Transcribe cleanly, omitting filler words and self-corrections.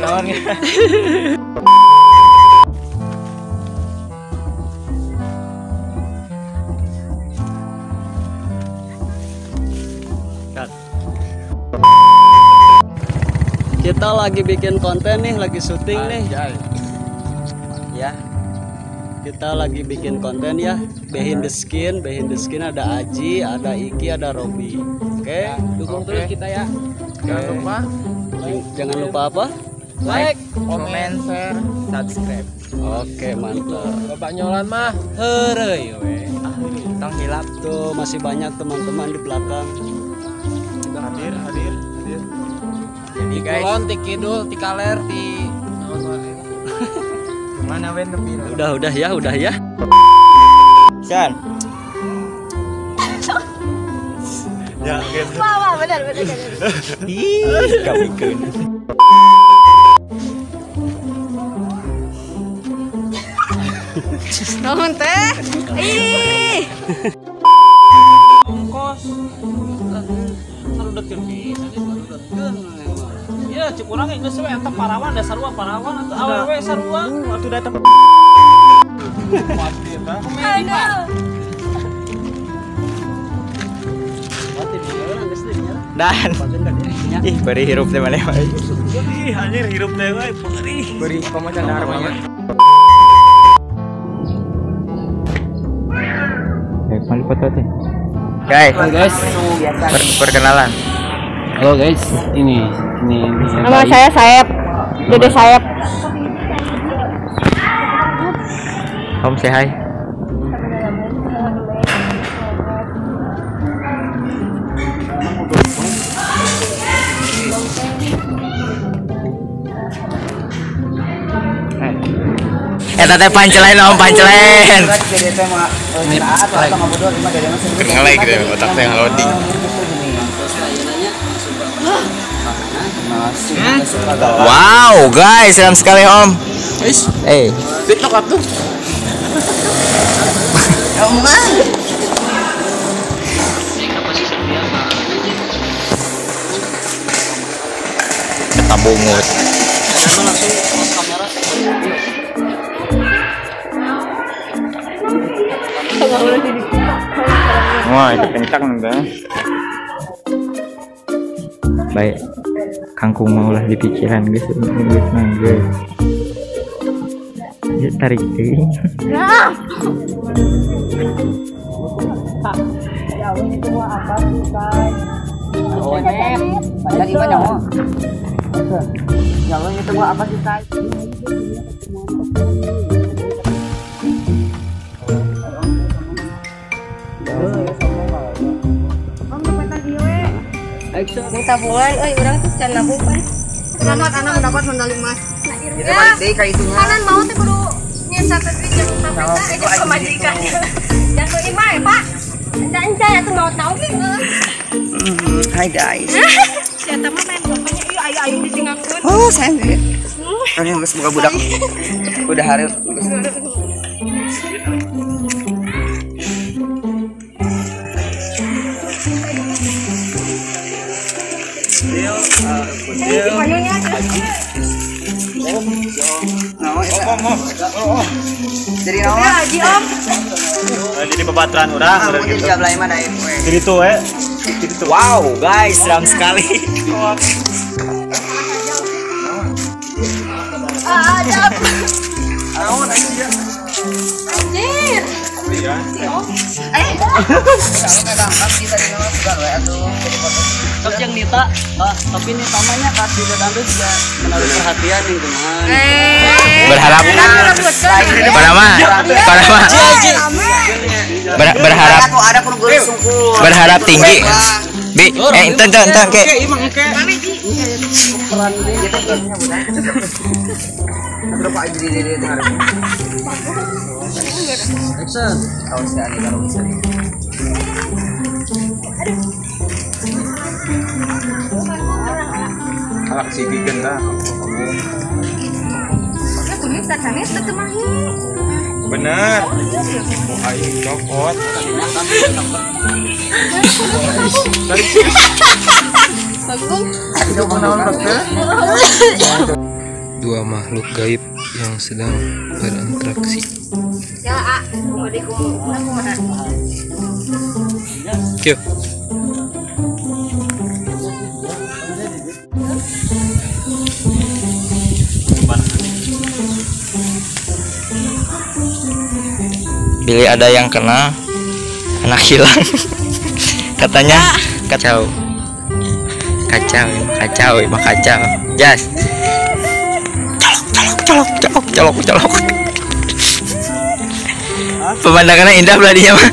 naon. Kita lagi bikin konten nih, lagi syuting nih. Ya. Kita lagi bikin konten ya. Behind the skin ada Aji, ada Iki, ada Robi. Oke, dukung terus kita ya. Jangan lupa apa? Like, comment, share, subscribe. Oke, mantap. Bapak nyolan mah heureuy we. Tang hilap tuh masih banyak teman-teman di belakang. Hadir. Jadi guys, kulon ti kidul ti kaler ti mana we nepi. Udah ya. San. Ya, gitu. Wah, benar. Ih, kabikeun. Naon teh? Ih. Ongkos. Sarudetkeun pisan sarudetkeun. Ya, cek urang geus we eta parawan da sarua parawan atau awewe sarua. Atuh datang. Pasti eta. Dan ih beri hirup teh maneh wae. Ih, anjir hirup teh wae perih. Beri pamacan dahar banyak. Mali foto teh. Guys, perkenalan. Halo guys, ini. Nama saya Sayap. Dede Sayap. Om say hi. Eta teh pancelen om pancelen. Ngelek gitu otak teh loading. Wow guys, seram sekali om. TikTok atuh. Kita bungut. Wah, itu kencang enggak? Baik, kangkung maulah di pikiran guys, guys mangga. Ya tarik deh. Ya, ini semua apa sih, Say? Banyak iman nyawa. Ya Allah itu gua apa sih, Say? Ini tabungan, orang tuh can nabung kan. Selamat anak mendapat medali emas. Itu balik deh kayak itu mah. Kanan mau teh kudu nyetak duit jeung tapeta eta pemajikan. Jangan imah ya, Pak. Anja atuh mau tahu ge. Hai guys. Siapa mah main bapaknya ieu ayu ditinggalkeun. Oh, sayang deh. Kan yang geus boga budak. Udah hari. Jadi naon? Haji Om. Jadi pebatran urang Jadi gitu. jablay mana ya? Jadi tuh Wow guys, seram sekali. Ada. Naon aja. Anjir. ya. Terus yang Nita, tapi ini tamanya kasih Dando juga menaruh perhatian nih teman. Berharap berharap tinggi. Bi, enten ke. Action. Alak sigigan lah. Bener. Ayo copot. Bagus. Itu menang dokter. dua makhluk gaib yang sedang berinteraksi. Ya, mau dikumpul aku mah. Yuk. Bila ada yang kena, anak hilang. Katanya kacau. Emang kacau. Jas. Colok. Pemandangannya indah belah dia mah.